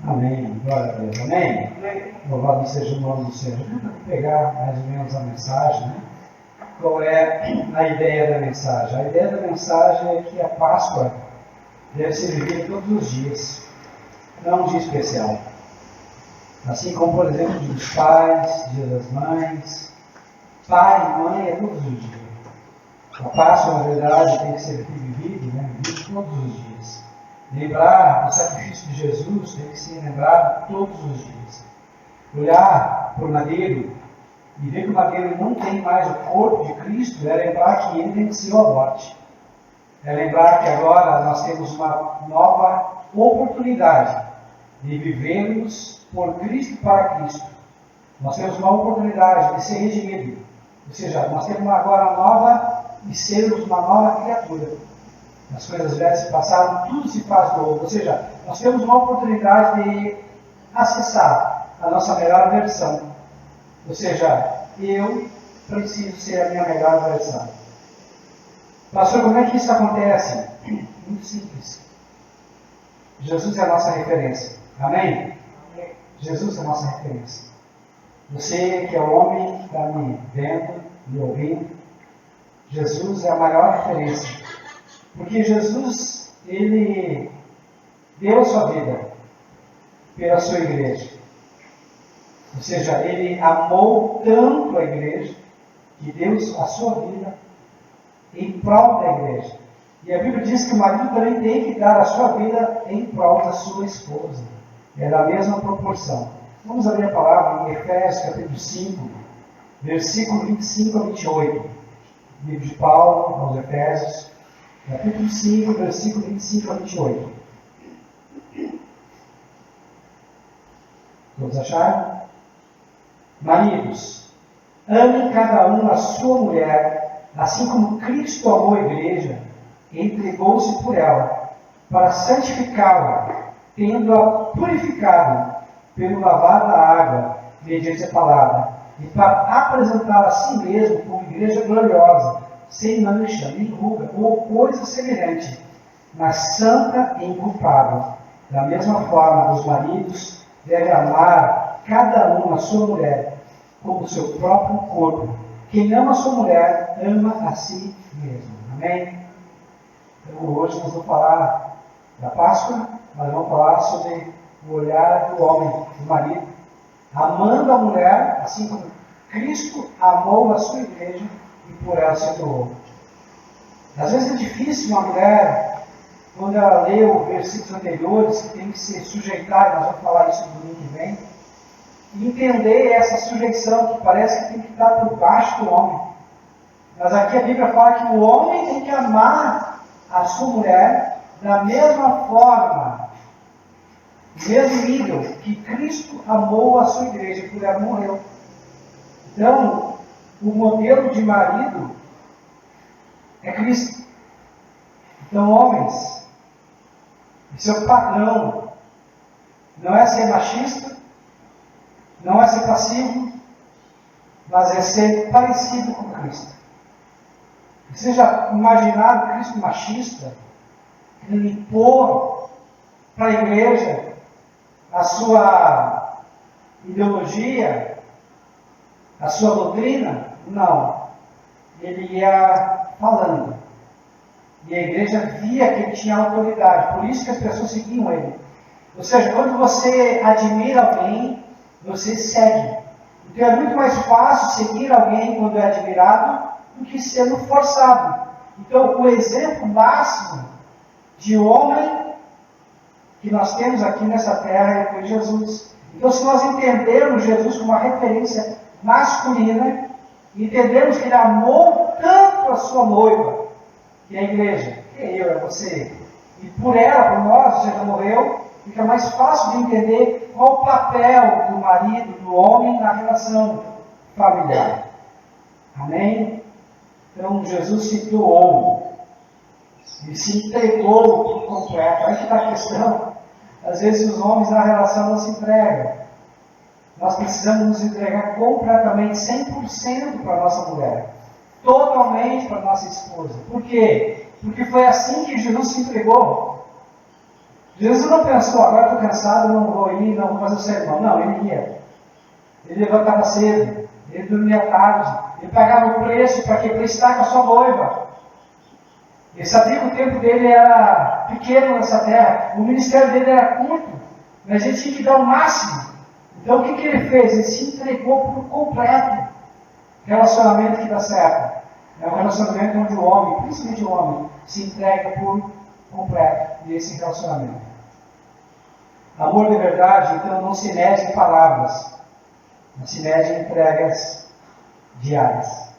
Amém. Glória a Deus. Amém. Louvado seja o nome do Senhor. Vamos pegar mais ou menos a mensagem, né? Qual é a ideia da mensagem? A ideia da mensagem é que a Páscoa deve ser vivida todos os dias, não um dia especial. Assim como, por exemplo, dia dos pais, dia das mães. Pai e mãe é todos os dias. A Páscoa, na verdade, tem que ser vivido, né? Vivido todos os dias. Lembrar do sacrifício de Jesus tem que ser lembrado todos os dias. Olhar para o madeiro e ver que o madeiro não tem mais o corpo de Cristo é lembrar que ele venceu a morte. É lembrar que agora nós temos uma nova oportunidade de vivermos por Cristo e para Cristo. Nós temos uma oportunidade de ser redimido. Ou seja, nós temos agora nova e sermos uma nova criatura. As coisas velhas se passaram, tudo se faz novo. Ou seja, nós temos uma oportunidade de acessar a nossa melhor versão. Ou seja, eu preciso ser a minha melhor versão. Pastor, como é que isso acontece? Muito simples. Jesus é a nossa referência. Amém? Jesus é a nossa referência. Você que é homem, que está me vendo, me ouvindo, Jesus é a maior referência. Porque Jesus, Ele deu a sua vida pela sua igreja. Ou seja, Ele amou tanto a igreja que deu a sua vida em prol da igreja. E a Bíblia diz que o marido também tem que dar a sua vida em prol da sua esposa. É da mesma proporção. Vamos abrir a palavra em Efésios capítulo 5, versículo 25 a 28. Livro de Paulo aos Efésios, capítulo 5, versículo 25 a 28. Todos acharam? Maridos, amem cada um a sua mulher, assim como Cristo amou a igreja e entregou-se por ela, para santificá-la, tendo-a purificado pelo lavar da água, mediante a palavra, e para apresentá-la a si mesmo como igreja gloriosa, sem mancha, nem ruga, ou coisa semelhante, mas santa e inculpável. Da mesma forma, os maridos devem amar cada um a sua mulher, como o seu próprio corpo. Quem ama a sua mulher, ama a si mesmo. Amém? Então, hoje nós vamos falar da Páscoa, mas vamos falar sobre o olhar do homem, do marido, amando a mulher, assim como Cristo amou a sua igreja e por ela se doou. Às vezes é difícil uma mulher, quando ela lê os versículos anteriores, que tem que se sujeitar, nós vamos falar isso no domingo que vem, e entender essa sujeição que parece que tem que estar por baixo do homem. Mas aqui a Bíblia fala que o homem tem que amar a sua mulher da mesma forma, no mesmo nível que Cristo amou a sua igreja e por ela morreu. Então, o modelo de marido é Cristo. Então, homens, o seu padrão não é ser machista, não é ser passivo, mas é ser parecido com Cristo. Você já imaginaram Cristo machista? Ele impor para a igreja a sua ideologia, a sua doutrina? Não. Ele ia falando. E a igreja via que ele tinha autoridade. Por isso que as pessoas seguiam ele. Ou seja, quando você admira alguém, você segue. Então é muito mais fácil seguir alguém quando é admirado do que sendo forçado. Então o exemplo máximo de homem que nós temos aqui nessa terra foi Jesus. Então se nós entendermos Jesus como uma referência masculina, entendermos que ele amou tanto a sua noiva, que é a igreja, que é eu, é você, e por ela, por nós, já morreu, fica mais fácil de entender qual o papel do marido, do homem na relação familiar. Amém? Então Jesus se doou, ele se entregou por completo. Aí que está a questão. Às vezes os homens na relação não se entregam. Nós precisamos nos entregar completamente, 100% para a nossa mulher. Totalmente para a nossa esposa. Por quê? Porque foi assim que Jesus se entregou. Jesus não pensou, agora estou cansado, não vou ir, não vou fazer o sermão. Não, ele ia. Ele levantava cedo, ele dormia tarde, ele pagava o preço para quê? Para estar com a sua noiva. Ele sabia que o tempo dele era pequeno nessa terra, o ministério dele era curto, mas ele tinha que dar o máximo. Então o que ele fez? Ele se entregou por completo. Relacionamento que dá certo. É um relacionamento onde o homem, principalmente o homem, se entrega por completo nesse relacionamento. Amor de verdade, então, não se mede em palavras, mas se mede em entregas diárias.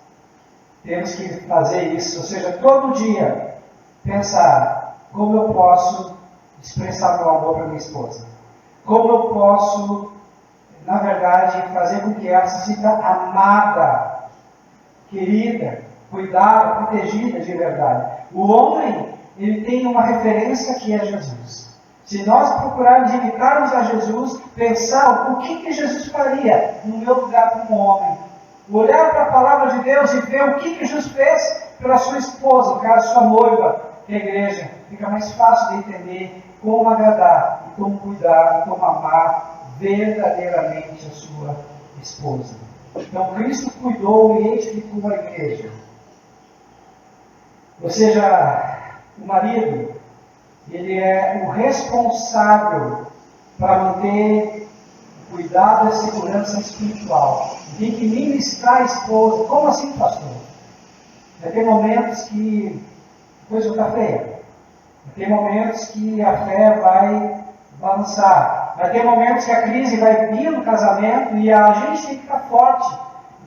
Temos que fazer isso, ou seja, todo dia pensar como eu posso expressar meu amor para minha esposa. Como eu posso, na verdade, fazer com que ela se sinta amada, querida, cuidada, protegida de verdade. O homem, ele tem uma referência que é Jesus. Se nós procurarmos imitarmos a Jesus, pensar o que Jesus faria no meu lugar como homem, olhar para a palavra de Deus e ver o que Jesus fez pela sua esposa, no caso, sua noiva, que é a igreja, fica mais fácil de entender como agradar, e como cuidar, e como amar verdadeiramente a sua esposa. Então, Cristo cuidou e edificou a igreja. Ou seja, o marido, ele é o responsável para manter o cuidado e a segurança espiritual. Tem que ministrar a esposa. Como assim, pastor? Vai ter momentos que a coisa está feia. Vai ter momentos que a fé vai balançar. Vai ter momentos que a crise vai vir no casamento e a gente tem que ficar forte.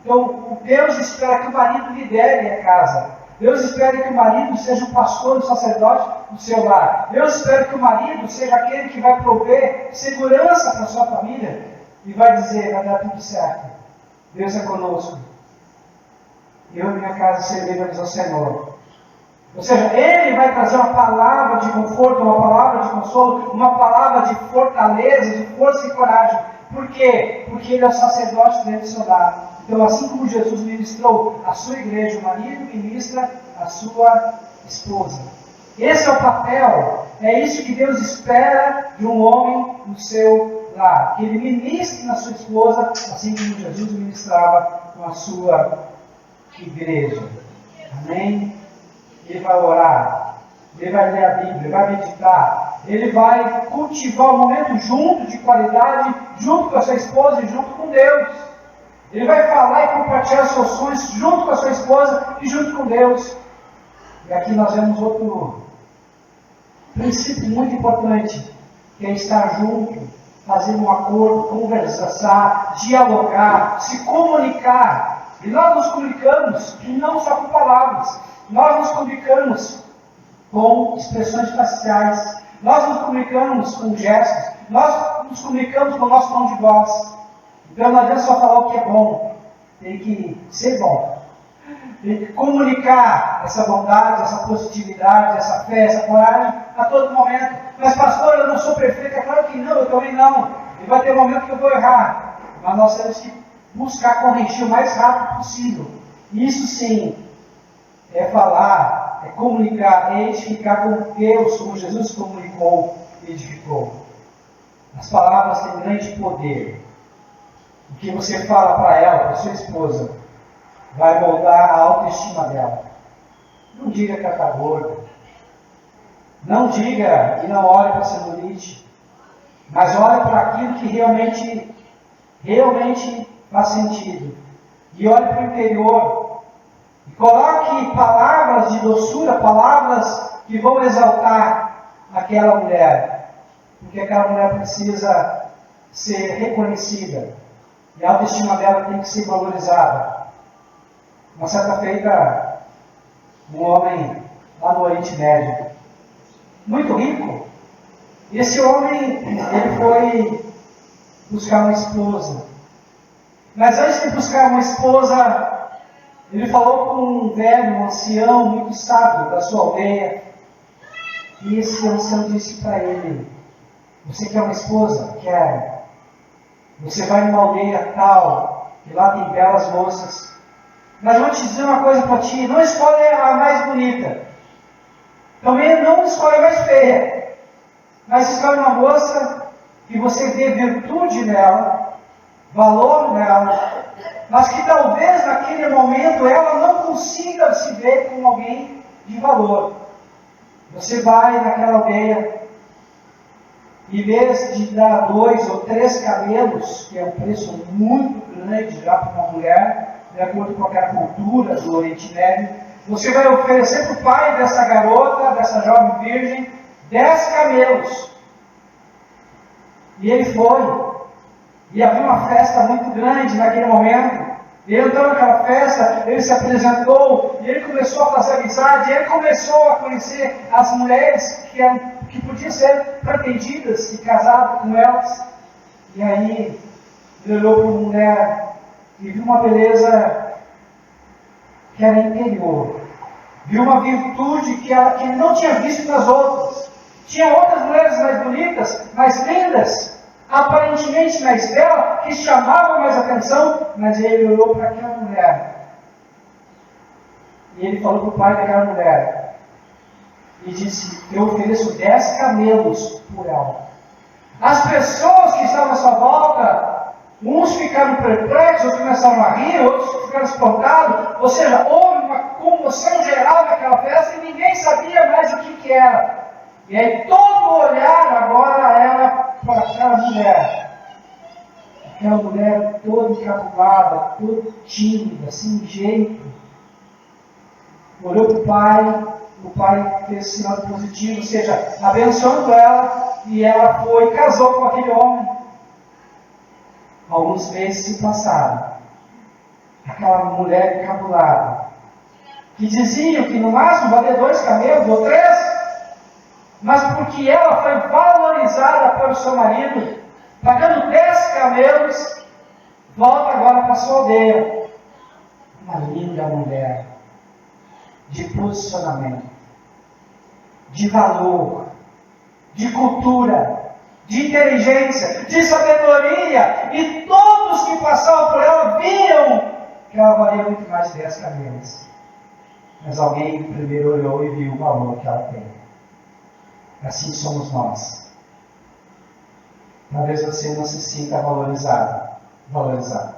Então, Deus espera que o marido lidere a casa. Deus espera que o marido seja o pastor, o sacerdote do seu lar. Deus espera que o marido seja aquele que vai prover segurança para a sua família e vai dizer, vai dar tudo certo. Deus é conosco. Eu e minha casa serviremos ao Senhor. Ou seja, Ele vai trazer uma palavra de conforto, uma palavra de consolo, uma palavra de fortaleza, de força e coragem. Por quê? Porque Ele é o sacerdote dentro do seu lar. Então, assim como Jesus ministrou a sua igreja, o marido ministra a sua esposa. Esse é o papel, é isso que Deus espera de um homem no seu lar. Que ele ministre na sua esposa, assim como Jesus ministrava com a sua igreja. Amém? Ele vai orar, ele vai ler a Bíblia, ele vai meditar, ele vai cultivar o momento junto, de qualidade, junto com a sua esposa e junto com Deus. Ele vai falar e compartilhar seus sonhos junto com a sua esposa e junto com Deus. E aqui nós vemos outro princípio muito importante, que é estar junto, fazer um acordo, conversar, dialogar, se comunicar. E nós nos comunicamos, e não só com palavras, nós nos comunicamos com expressões faciais, nós nos comunicamos com gestos, nós nos comunicamos com o nosso tom de voz. Então não adianta só falar o que é bom, tem que ser bom. Tem que comunicar essa bondade, essa positividade, essa fé, essa coragem a todo momento. Mas pastor, eu não sou perfeito. É claro que não, eu também não. E vai ter um momento que eu vou errar. Mas nós temos que buscar corrigir o mais rápido possível. Isso sim é falar, é comunicar, é edificar como Deus, como Jesus comunicou e edificou. As palavras têm grande poder. O que você fala para ela, para sua esposa, vai moldar a autoestima dela. Não diga que ela está gorda. Não diga e não olhe para a celulite. Mas olhe para aquilo que realmente faz sentido. E olhe para o interior. E coloque palavras de doçura, palavras que vão exaltar aquela mulher. Porque aquela mulher precisa ser reconhecida. E a autoestima dela tem que ser valorizada. Uma certa feita, um homem lá no Oriente Médio, muito rico, e esse homem, ele foi buscar uma esposa. Mas antes de buscar uma esposa, ele falou com um velho, um ancião muito sábio da sua aldeia, e esse ancião disse para ele, você quer uma esposa? Quero. Você vai numa aldeia tal, e lá tem belas moças. Mas eu vou te dizer uma coisa para ti, não escolhe a mais bonita. Também não escolhe a mais feia. mas escolhe uma moça que você vê virtude nela, valor nela, mas que talvez naquele momento ela não consiga se ver como alguém de valor. Você vai naquela aldeia, em vez de dar 2 ou 3 camelos, que é um preço muito grande já para uma mulher, de acordo com aquela cultura do Oriente Médio, você vai oferecer para o pai dessa garota, dessa jovem virgem, 10 camelos. E ele foi. E havia uma festa muito grande naquele momento. Ele entrou naquela festa, ele se apresentou, e ele começou a fazer amizade, e ele começou a conhecer as mulheres que podiam ser pretendidas e casado com elas. E aí, ele olhou para uma mulher e viu uma beleza que era interior. Viu uma virtude que ele não tinha visto nas outras. Tinha outras mulheres mais bonitas, mais lindas, aparentemente mais bela, que chamavam mais atenção, mas ele olhou para aquela mulher. E ele falou para o pai daquela mulher. E disse, eu ofereço 10 camelos por ela. As pessoas que estavam à sua volta, uns ficaram perplexos, outros começaram a rir, outros ficaram espantados. Ou seja, houve uma comoção geral naquela festa e ninguém sabia mais o que era. E aí todo olhar agora era para aquela mulher. Aquela mulher toda encabulada, toda tímida, sem jeito. Olhou para o pai fez sinal positivo, ou seja, abençoando ela, e ela foi e casou com aquele homem. Alguns meses se passaram. Aquela mulher encabulada, que diziam que no máximo valia 2 camelos ou 3, mas porque ela foi valorizada pelo seu marido, pagando 10 camelos, volta agora para sua aldeia. Uma linda mulher, de posicionamento, de valor, de cultura, de inteligência, de sabedoria, e todos que passavam por ela viam que ela valia muito mais de 10 camelos. Mas alguém primeiro olhou e viu o valor que ela tem. Assim somos nós. Talvez você não se sinta valorizado.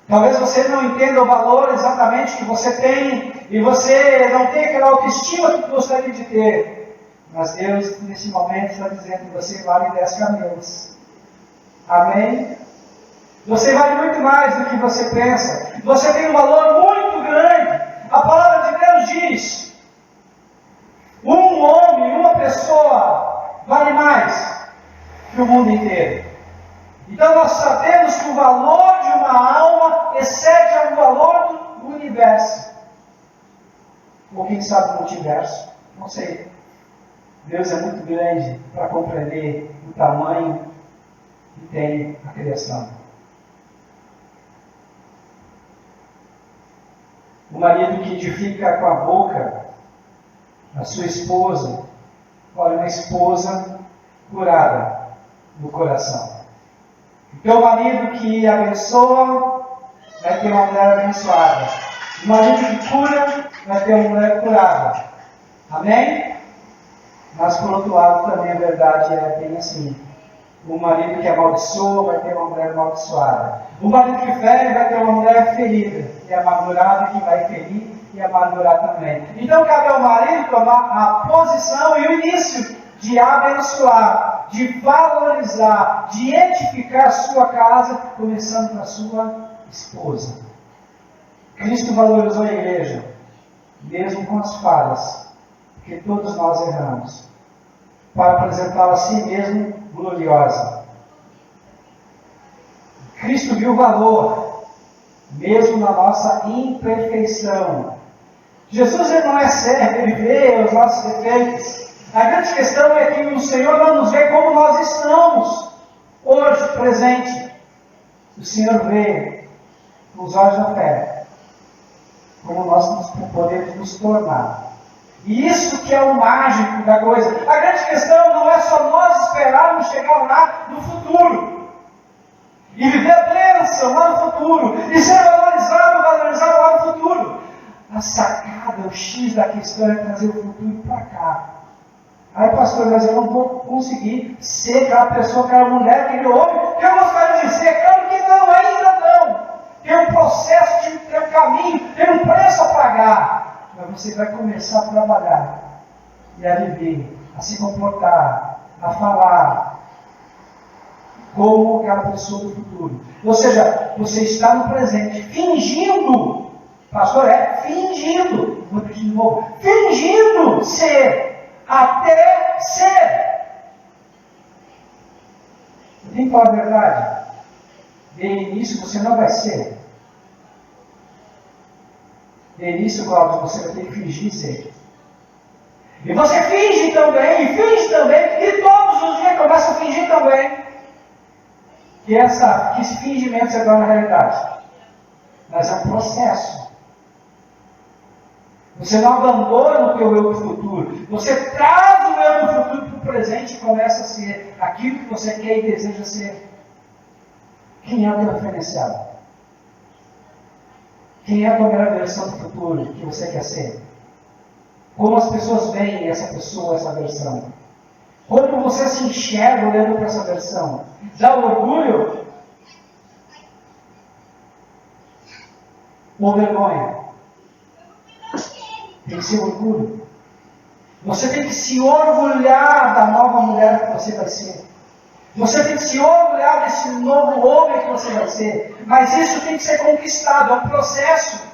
Talvez você não entenda o valor exatamente que você tem, e você não tem aquela autoestima que gostaria de ter. Mas Deus, nesse momento, está dizendo que você vale 10 camelos. Amém? Você vale muito mais do que você pensa. Você tem um valor muito grande. A palavra de Deus diz: um homem, uma pessoa, vale mais que o mundo inteiro. Então nós sabemos que o valor de uma alma excede o valor do universo. Ou quem sabe do multiverso. Não sei. Deus é muito grande para compreender o tamanho que tem a criação. O marido que edifica com a boca a sua esposa, olha, uma esposa curada no coração. Então, o marido que abençoa vai ter uma mulher abençoada. O marido que cura vai ter uma mulher curada. Amém? Mas, por outro lado, também a verdade é bem assim. O marido que amaldiçoa vai ter uma mulher amaldiçoada. O marido que fere vai ter uma mulher ferida. E amargurado que vai ferir e amargurar também. Então cabe ao marido tomar a posição e o início de abençoar, de valorizar, de edificar a sua casa, começando com a sua esposa. Cristo valorizou a igreja, mesmo com as falhas, porque todos nós erramos, para apresentá-la a si mesmo gloriosa. Cristo viu o valor, mesmo na nossa imperfeição. Jesus ele não é cego, ele vê os nossos defeitos. A grande questão é que o Senhor não nos vê como nós estamos hoje, presente. O Senhor vê com os olhos da fé, como nós podemos nos tornar. E isso que é o mágico da coisa. A grande questão não é só nós esperarmos chegar lá no futuro e viver a bênção lá no futuro, e ser valorizado lá no futuro. A sacada, o X da questão é trazer o futuro para cá. Ai, pastor, mas eu não vou conseguir ser aquela pessoa, aquela mulher, aquele homem que eu gostaria de ser. Claro que não, ainda não. Tem um processo, tem um caminho, tem um preço a pagar. Mas você vai começar a trabalhar e a viver, a se comportar, a falar como aquela pessoa do futuro. Ou seja, você está no presente, fingindo, pastor, fingindo, vou repetir de novo, fingindo ser, até ser. Eu tenho que falar a verdade. De início você não vai ser. De início, Cláudio, você vai ter que fingir ser. E você finge também, e todos os dias começa a fingir também. Que esse fingimento se torna realidade. Mas é um processo. Você não abandona o teu eu do futuro. Você traz o eu do futuro para o presente e começa a ser aquilo que você quer e deseja ser. Quem é o teu referencial? Quem é a tua melhor versão do futuro que você quer ser? Como as pessoas veem essa pessoa, essa versão? Como você se enxerga olhando para essa versão? Dá orgulho? Ou vergonha? Tem que ser orgulho. Você tem que se orgulhar da nova mulher que você vai ser. Você tem que se orgulhar desse novo homem que você vai ser. Mas isso tem que ser conquistado, é um processo.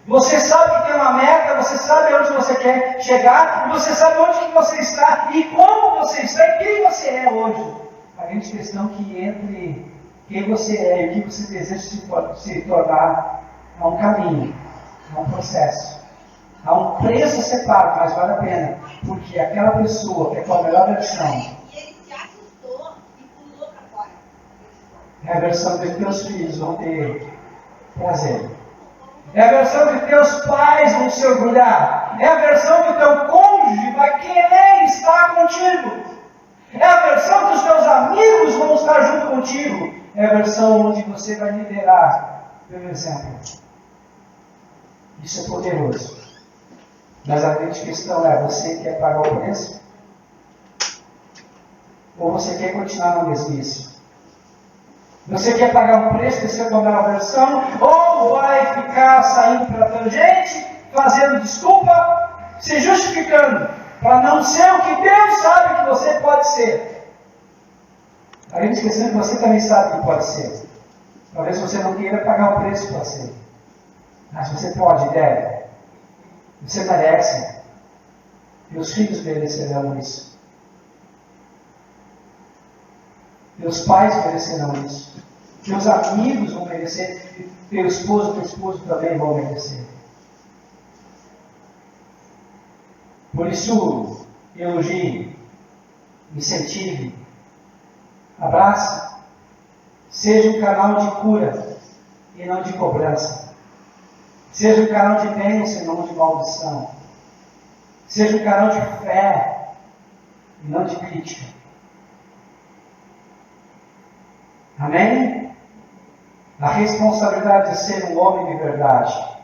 Você sabe que tem uma meta, você sabe onde você quer chegar, e você sabe onde que você está, e como você está, e quem você é hoje. A grande questão que entre quem você é e o que você deseja se tornar, há um caminho, há um processo. Há um preço a ser pago, mas vale a pena. Porque aquela pessoa que é com a melhor versão, é a versão que teus filhos vão ter prazer. É a versão que teus pais vão se orgulhar. É a versão que teu cônjuge vai querer estar contigo. É a versão que os teus amigos vão estar junto contigo. É a versão onde você vai liderar pelo exemplo. Isso é poderoso. Mas a grande questão é, você quer pagar o preço? Ou você quer continuar na mesmice? Você quer pagar um preço de ser uma versão, ou vai ficar saindo pela tangente, fazendo desculpa, se justificando, para não ser o que Deus sabe que você pode ser. A gente esquecendo que você também sabe que pode ser. Talvez você não queira pagar o preço para ser. Mas você pode e deve. Você merece. Meus filhos merecerão isso. Meus pais merecerão isso. Meus amigos vão merecer. Teu esposo também vão merecer. Por isso, elogie, incentive, abrace. Seja um canal de cura e não de cobrança. Seja um canal de bênção e não de maldição. Seja um canal de fé e não de crítica. Amém? A responsabilidade de ser um homem de verdade.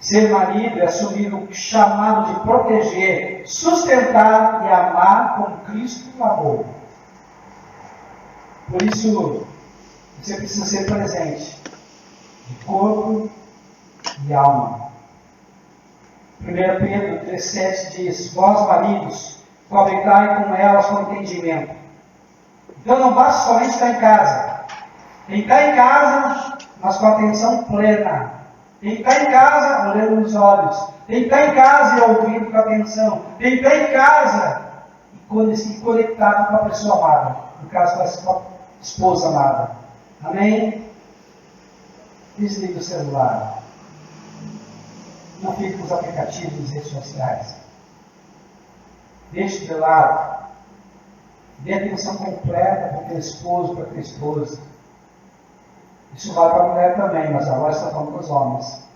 Ser marido é assumir o chamado de proteger, sustentar e amar como Cristo amou. Por isso, você precisa ser presente, de corpo e alma. 1 Pedro 3,7 diz: vós maridos, coabitai com elas com entendimento. Então não basta somente estar em casa. Tem que estar em casa, mas com atenção plena. Tem que estar em casa olhando nos olhos. Tem que estar em casa e ouvindo com atenção. Tem que estar em casa e conectado com a pessoa amada. No caso, com a esposa amada. Amém? Desliga o celular. Não fique com os aplicativos das redes sociais. Deixe de lado. Dê atenção completa para o teu esposo, para a tua esposa. Isso vale para a mulher também, mas agora está falando para os homens.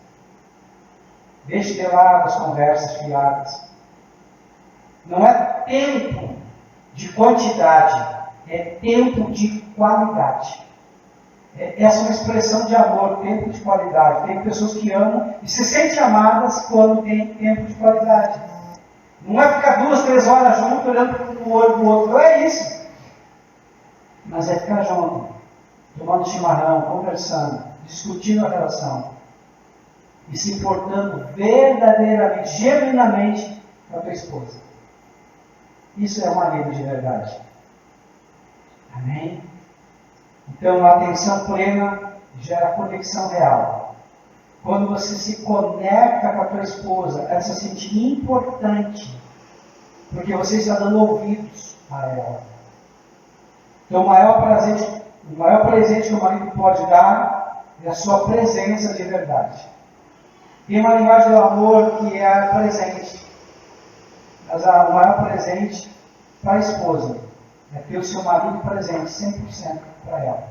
Deixe de lado as conversas fiadas. Não é tempo de quantidade, é tempo de qualidade. Essa é uma expressão de amor, tempo de qualidade. Tem pessoas que amam e se sentem amadas quando tem tempo de qualidade. Não é ficar 2, 3 horas junto, olhando no olho do outro. Não é isso. Mas é ficar junto, tomando chimarrão, conversando, discutindo a relação e se importando verdadeiramente, genuinamente com a tua esposa. Isso é um marido de verdade. Amém? Então, a atenção plena gera conexão real. Quando você se conecta com a tua esposa, ela se sente importante, porque você está dando ouvidos a ela. Então, o maior presente que o marido pode dar é a sua presença de verdade. Tem uma linguagem do amor que é presente. Mas o maior presente para a esposa é ter o seu marido presente 100% para ela.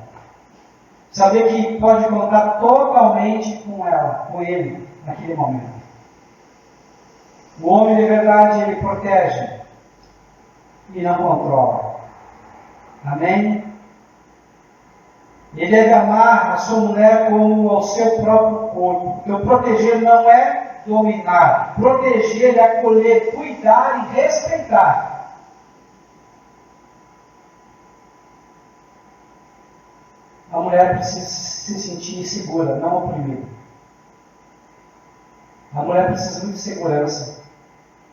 Saber que pode contar totalmente com ela, com ele, naquele momento. O homem de verdade, ele protege e não controla. Amém? Ele deve amar a sua mulher como ao seu próprio corpo. Então, proteger não é dominar. Proteger é acolher, cuidar e respeitar. A mulher precisa se sentir segura, não oprimida. A mulher precisa muito de segurança.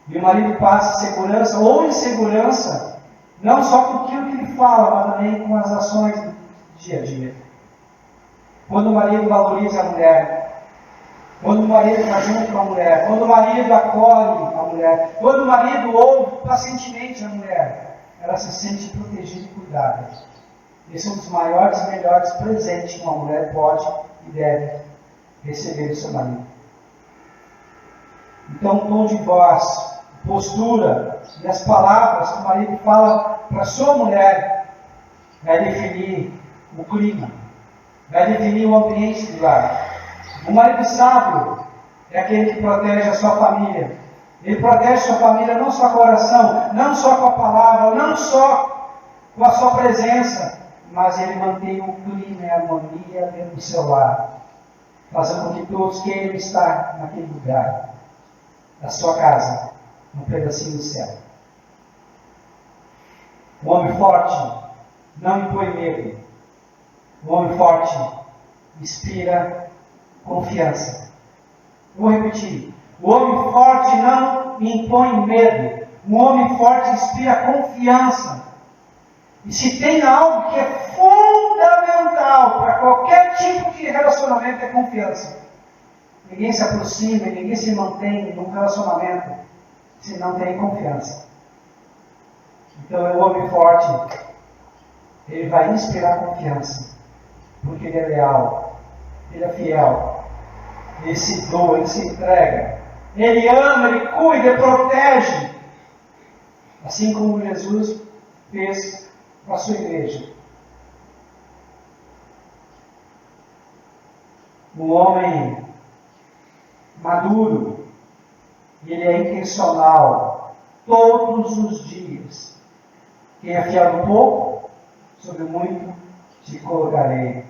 E o marido passa segurança ou insegurança, não só com aquilo que ele fala, mas também com as ações do dia a dia. Quando o marido valoriza a mulher, quando o marido está junto com a mulher, quando o marido acolhe a mulher, quando o marido ouve pacientemente a mulher, ela se sente protegida e cuidada. Esse é um dos maiores e melhores presentes que uma mulher pode e deve receber do seu marido. Então, o tom de voz, postura e as palavras que o marido fala para a sua mulher vai definir o clima, vai definir o ambiente do lar. O marido sábio é aquele que protege a sua família. Ele protege a sua família não só com a oração, não só com a palavra, não só com a sua presença, mas ele mantém o clima e a harmonia dentro do seu lar, fazendo com que todos queiram estar naquele lugar, na sua casa, num pedacinho do céu. O homem forte não impõe medo. O homem forte inspira confiança. Vou repetir. O homem forte não impõe medo. O homem forte inspira confiança. E se tem algo que é fundamental para qualquer tipo de relacionamento, é confiança. Ninguém se aproxima, ninguém se mantém num relacionamento se não tem confiança. Então, o homem forte, ele vai inspirar confiança, porque ele é leal, ele é fiel, ele se doa, ele se entrega, ele ama, ele cuida, ele protege, assim como Jesus fez com a sua igreja. Um homem maduro, ele é intencional todos os dias. Quem é fiel no pouco, sobre muito te colocarei.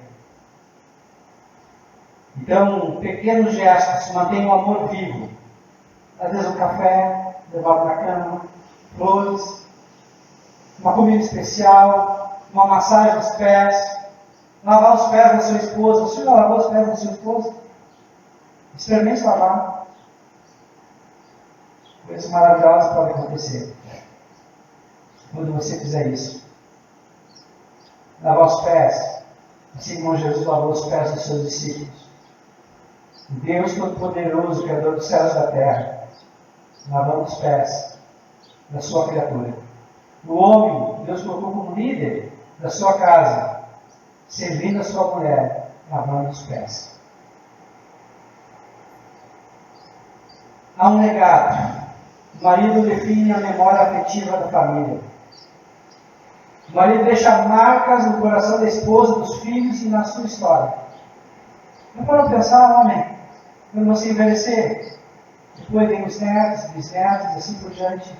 Então, pequenos gestos mantêm o amor vivo. Às vezes um café, levado na cama, flores, uma comida especial, uma massagem dos pés, lavar os pés da sua esposa. Você já lavou os pés da sua esposa? Experimente lavar. Coisas maravilhosas podem acontecer quando você fizer isso. Lavar os pés, assim como Jesus lavou os pés dos seus discípulos. Deus Todo-Poderoso, Criador dos céus e da terra, lavando os pés da sua criatura. O homem, Deus colocou como líder da sua casa, servindo a sua mulher, lavando os pés. Há um legado. O marido define a memória afetiva da família. O marido deixa marcas no coração da esposa, dos filhos e na sua história. Não para pensar, homem, quando você envelhecer, depois vem os netos, bisnetos e assim por diante.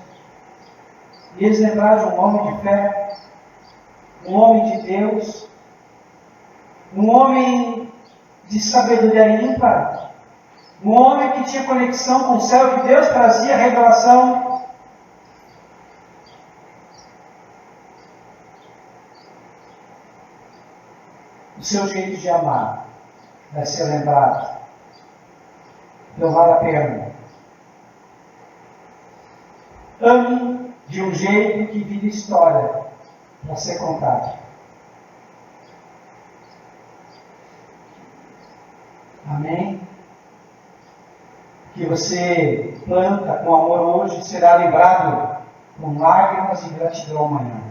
E eles lembraram de um homem de fé, um homem de Deus, um homem de sabedoria ímpar, um homem que tinha conexão com o céu, que Deus trazia revelação seu jeito de amar vai ser lembrado. Não vale a pena. Ame de um jeito que vire história para ser contada. Amém? Que você planta com amor hoje será lembrado com lágrimas de gratidão amanhã.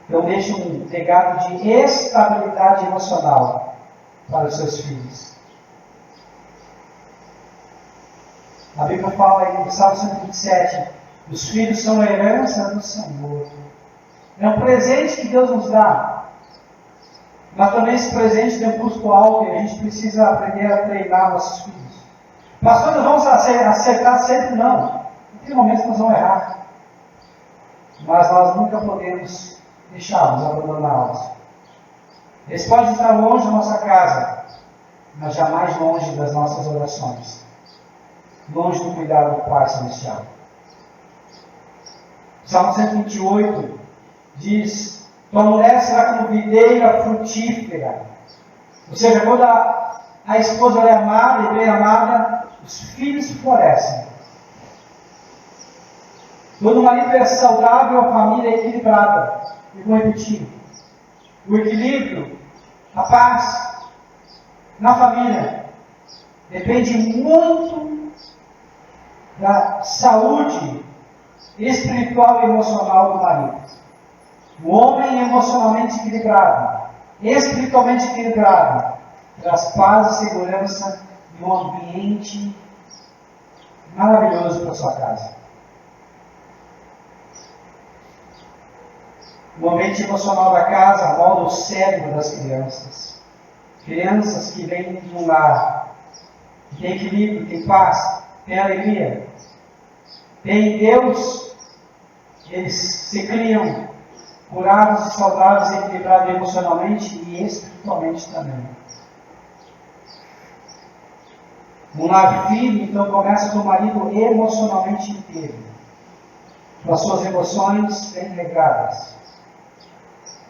Então deixe um legado de estabilidade emocional para os seus filhos. A Bíblia fala aí no Salmo 127, os filhos são a herança do Senhor. É um presente que Deus nos dá. Mas também esse presente tem um custo alto e a gente precisa aprender a treinar nossos filhos. Pastor, nós vamos acertar sempre? Não. Tem momentos que nós vamos errar. Mas nós nunca podemos deixá-los, abandoná-los. Eles podem estar longe da nossa casa, mas jamais longe das nossas orações. Longe do cuidado do Pai Celestial. Salmo 128 diz: tua mulher será como videira frutífera. Ou seja, quando a esposa é amada e bem amada, os filhos florescem. Quando o marido é saudável, a família é equilibrada. E vou repetir: o equilíbrio, a paz na família depende muito da saúde espiritual e emocional do marido. O homem emocionalmente equilibrado, espiritualmente equilibrado, traz paz e segurança e um ambiente maravilhoso para a sua casa. O ambiente emocional da casa molda o cérebro das crianças. Crianças que vêm de um lar, que tem equilíbrio, tem paz, tem alegria, tem Deus, eles se criam curados e saudáveis, equilibrados emocionalmente e espiritualmente também. Um lar firme, então, começa com o marido emocionalmente inteiro, com as suas emoções bem regradas.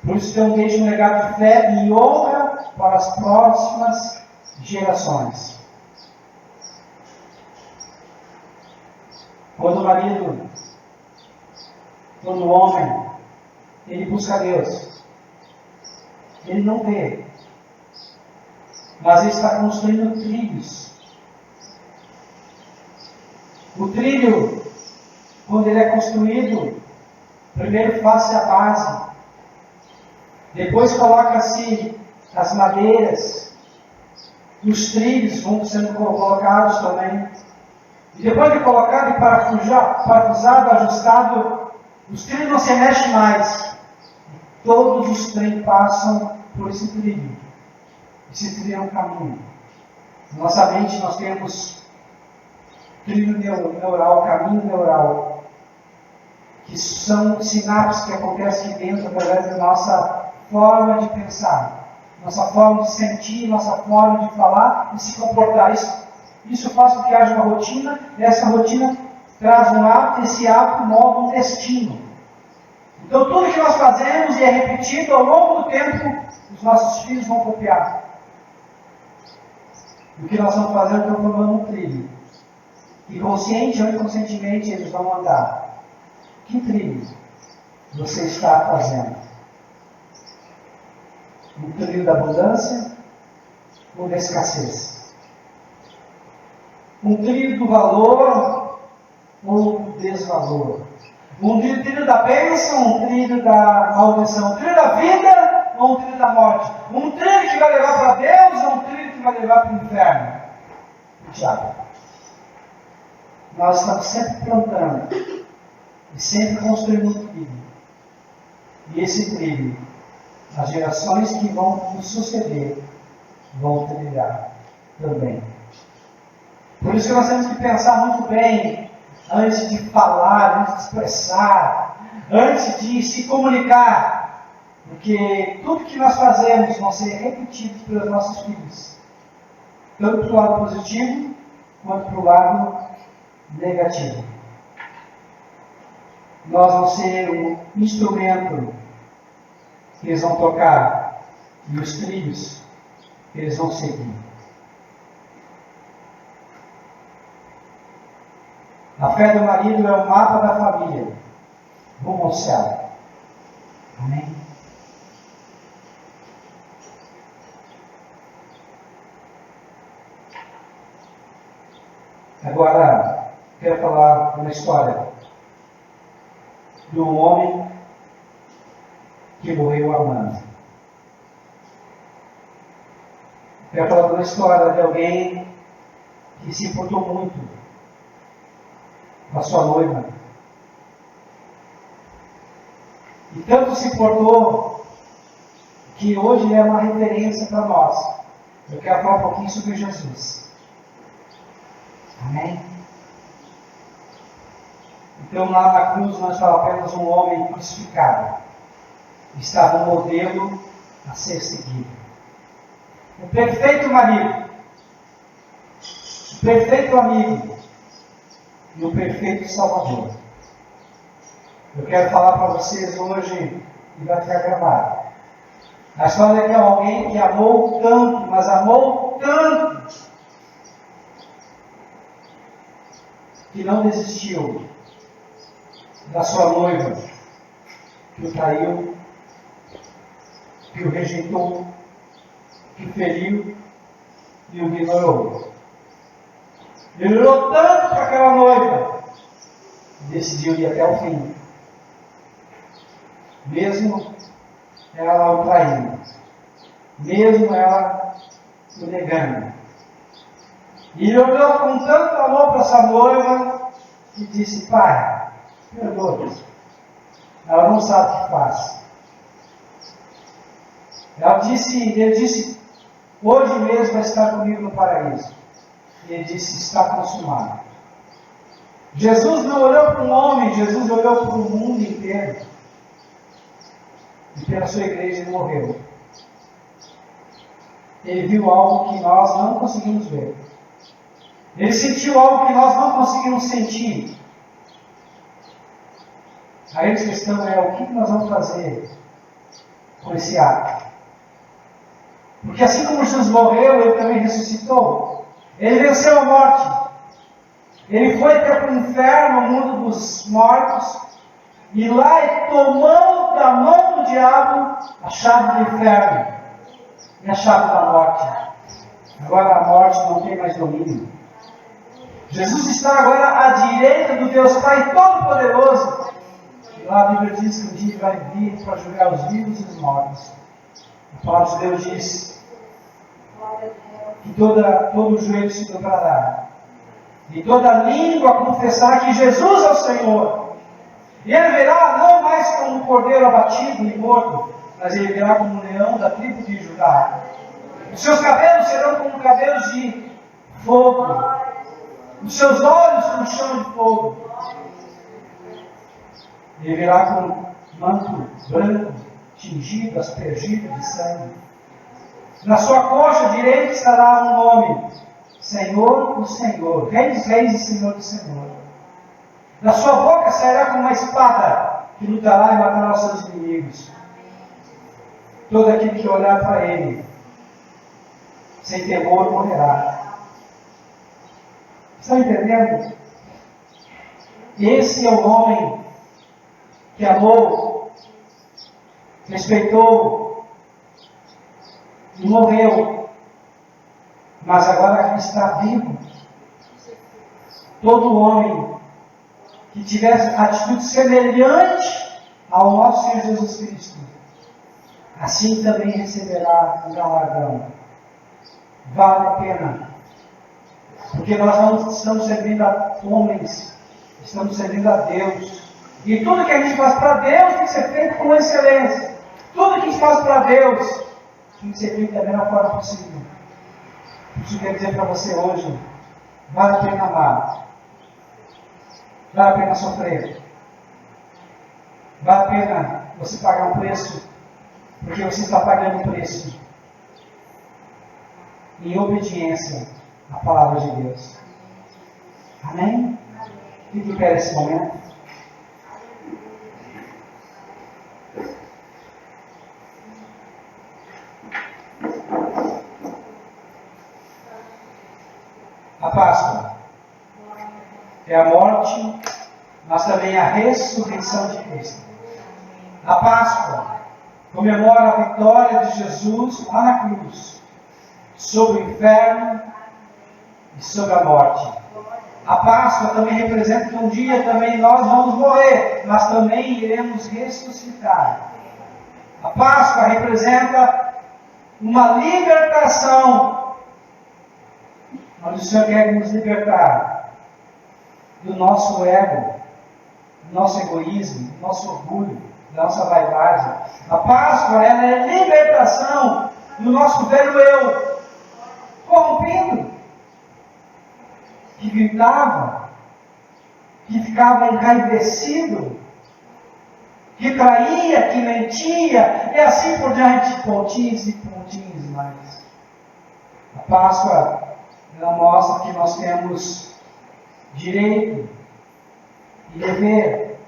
Por isso, Deus deixa um legado de fé e honra para as próximas gerações. Quando o homem, ele busca Deus, ele não vê, mas ele está construindo trilhos. O trilho, quando ele é construído, primeiro faz-se a base, depois coloca-se as madeiras, os trilhos vão sendo colocados também. E depois de colocado e parafusado, ajustado, os trilhos não se mexem mais. Todos os trens passam por esse trilho. Esse trilho é um caminho. Na nossa mente nós temos trilho neural, caminho neural, que são sinapses que acontecem aqui dentro através da nossa forma de pensar, nossa forma de sentir, nossa forma de falar e se comportar. Isso faz com que haja uma rotina, e essa rotina traz um hábito, e esse hábito molda um destino. Então tudo que nós fazemos e é repetido ao longo do tempo, os nossos filhos vão copiar. O que nós estamos fazendo é formando um trilho. E consciente ou inconscientemente eles vão andar. Que trilho você está fazendo? Um trilho da abundância ou da escassez? Um trilho do valor ou do desvalor? Um trilho da bênção, um trilho da maldição? Um trilho da vida ou um trilho da morte? Um trilho que vai levar para Deus ou um trilho que vai levar para o inferno? O diabo. Nós estamos sempre plantando e sempre construindo um trilho. E esse trilho, as gerações que vão nos suceder vão trilhar também. Por isso que nós temos que pensar muito bem antes de falar, antes de expressar, antes de se comunicar. Porque tudo que nós fazemos vai ser repetido pelos nossos filhos. Tanto para o lado positivo, quanto para o lado negativo. Nós vamos ser um instrumento que eles vão tocar e os trilhos que eles vão seguir. A fé do marido é o mapa da família, rumo ao céu. Amém? Agora, quero falar uma história de um homem que morreu amando. Quero falar uma história de alguém que se importou muito com a sua noiva. E tanto se importou que hoje é uma referência para nós. Eu quero falar um pouquinho sobre Jesus. Amém? Então lá na cruz não estava apenas um homem crucificado. Estava um modelo a ser seguido. O perfeito marido, o perfeito amigo e o perfeito salvador. Eu quero falar para vocês hoje, e vai ficar gravado, a história de alguém que amou tanto, mas amou tanto, que não desistiu da sua noiva, que o traiu, que o rejeitou, que o feriu e o ignorou. Ele olhou tanto para aquela noiva e decidiu ir até o fim, mesmo ela o traindo, mesmo ela o negando. E ele olhou com tanto amor para essa noiva e disse: Pai, perdoa. Ela não sabe o que faz. Ele disse: hoje mesmo vai estar comigo no paraíso. E ele disse: está consumado. Jesus não olhou para um homem, Jesus olhou para o mundo inteiro. E pela sua igreja ele morreu. Ele viu algo que nós não conseguimos ver. Ele sentiu algo que nós não conseguimos sentir. A questão é: o que nós vamos fazer com esse ato? Porque assim como Jesus morreu, ele também ressuscitou. Ele venceu a morte. Ele foi até para o inferno, o mundo dos mortos, e lá ele tomou da mão do diabo a chave do inferno e a chave da morte. Agora a morte não tem mais domínio. Jesus está agora à direita do Deus Pai Todo-Poderoso. E lá a Bíblia diz que um dia vai vir para julgar os vivos e os mortos. A palavra de Deus diz que todo joelho se dobrará e toda língua confessará que Jesus é o Senhor. E ele virá não mais como um cordeiro abatido e morto, mas ele virá como um leão da tribo de Judá. Os seus cabelos serão como cabelos de fogo, os seus olhos como chama de fogo. Ele virá com um manto branco, tingido, aspergido de sangue. Na sua coxa direita estará um nome: Senhor do Senhor, Rei dos Reis e Senhor do Senhor. Da sua boca sairá como uma espada que lutará e matará os seus inimigos. Todo aquele que olhar para ele sem temor morrerá. Estão entendendo? Esse é o homem que amou, respeitou e morreu, mas agora está vivo. Todo homem que tivesse atitude semelhante ao nosso Senhor Jesus Cristo, assim também receberá um galardão. Vale a pena, porque nós não estamos servindo a homens, estamos servindo a Deus. E tudo que a gente faz para Deus tem que ser feito com excelência. Tudo que a gente faz para Deus tem que ser feito da melhor forma possível. Isso eu quero dizer para você hoje: vale a pena amar, vale a pena sofrer, vale a pena você pagar um preço, porque você está pagando um preço em obediência à palavra de Deus. Amém? Fique em pé nesse momento. é a morte, mas também a ressurreição de Cristo. A Páscoa comemora a vitória de Jesus lá na cruz, sobre o inferno e sobre a morte. A Páscoa também representa que um dia também nós vamos morrer, mas também iremos ressuscitar. A Páscoa representa uma libertação, onde o Senhor quer nos libertar do nosso ego, do nosso egoísmo, do nosso orgulho, da nossa vaidade. A Páscoa ela é libertação do nosso velho eu, corrompido, que gritava, que ficava enraivecido, que traía, que mentia, e assim por diante, pontinhos e pontinhos mais. A Páscoa, ela mostra que nós temos direito e dever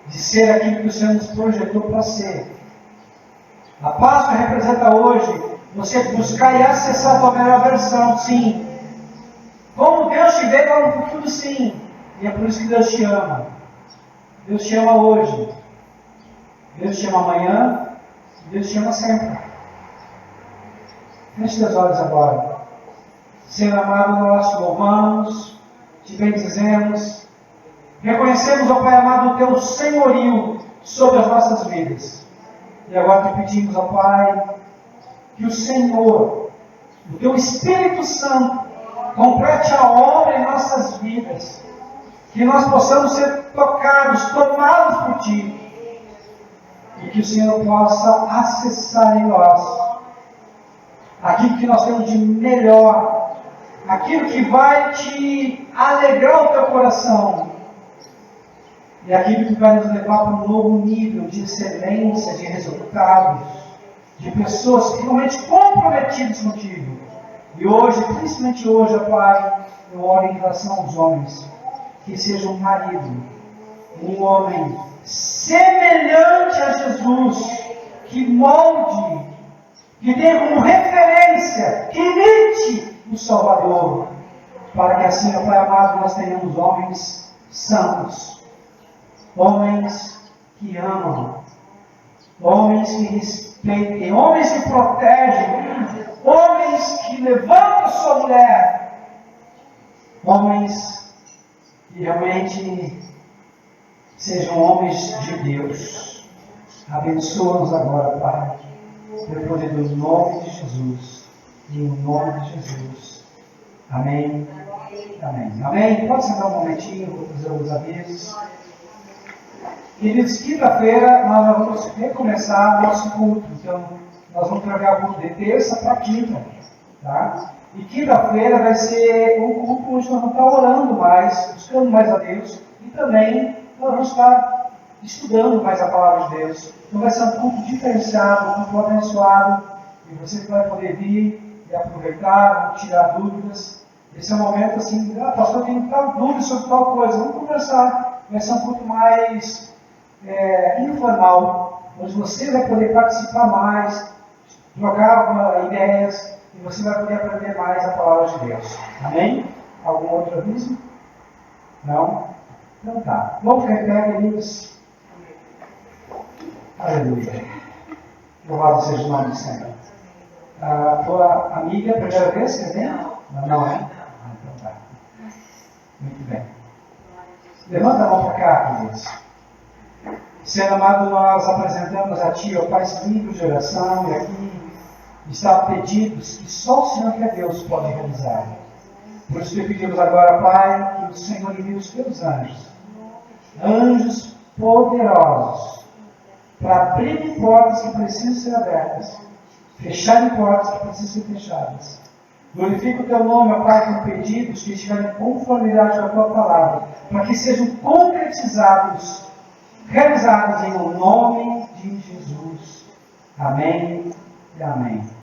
de ser aquilo que o Senhor nos projetou para ser. A Páscoa representa hoje você buscar e acessar a tua melhor versão, sim. Como Deus te vê para o futuro, sim. E é por isso que Deus te ama. Deus te ama hoje. Deus te ama amanhã. Deus te ama sempre. Feche teus olhos agora. Senhor amado, nós te louvamos, te bendizemos. Reconhecemos, ó Pai amado, o teu senhorio sobre as nossas vidas. E agora te pedimos, ó Pai, que o Senhor, o teu Espírito Santo, complete a obra em nossas vidas. Que nós possamos ser tocados, tomados por Ti. E que o Senhor possa acessar em nós aquilo que nós temos de melhor, aquilo que vai te alegrar o teu coração, e aquilo que vai nos levar para um novo nível de excelência, de resultados, de pessoas realmente comprometidas contigo. E hoje, principalmente hoje, ó Pai, eu oro em relação aos homens, que seja um marido, um homem semelhante a Jesus, que molde, que tenha como referência, que imite o Salvador, para que assim, ó Pai amado, nós tenhamos homens santos, homens que amam, homens que respeitem, homens que protegem, homens que levantam sua mulher, homens que realmente sejam homens de Deus. Abençoa-nos agora, Pai, pelo poder do nome de Jesus, e no nome de Jesus. Amém. Amém. Amém. Pode sentar um momentinho, vou fazer alguns avisos. Queridos, quinta-feira nós vamos recomeçar nosso culto. Então, nós vamos trocar o culto de terça para quinta. Tá? E quinta-feira vai ser um culto onde nós vamos estar orando mais, buscando mais a Deus. E também nós vamos estar estudando mais a palavra de Deus. Então vai ser um culto diferenciado, um culto abençoado. E você vai poder vir e aproveitar, tirar dúvidas. Esse é um momento assim, pastor, tem tal dúvida sobre tal coisa. Vamos conversar. Vai ser um culto mais informal, onde você vai poder participar mais, trocar ideias, e você vai poder aprender mais a palavra de Deus. Amém? Algum outro aviso? Não? Então tá. Vamos ficar em pé, queridos. Aleluia. Louvado seja o nome do Senhor. A tua amiga, primeira vez que vem? Não, é? Então tá. Muito bem. Levanta a mão para cá, queridos. Senhor amado, nós apresentamos a Ti, ó Pai, esse livro de oração, e aqui está pedidos que só o Senhor, que é Deus, pode realizar. Por isso te pedimos agora, Pai, que o Senhor envie os Teus anjos, anjos poderosos, para abrir portas que precisam ser abertas, fechar portas que precisam ser fechadas. Glorifica o Teu nome, ó Pai, com pedidos que estiverem em conformidade com a Tua palavra, para que sejam concretizados, realizados em nome de Jesus. Amém e amém.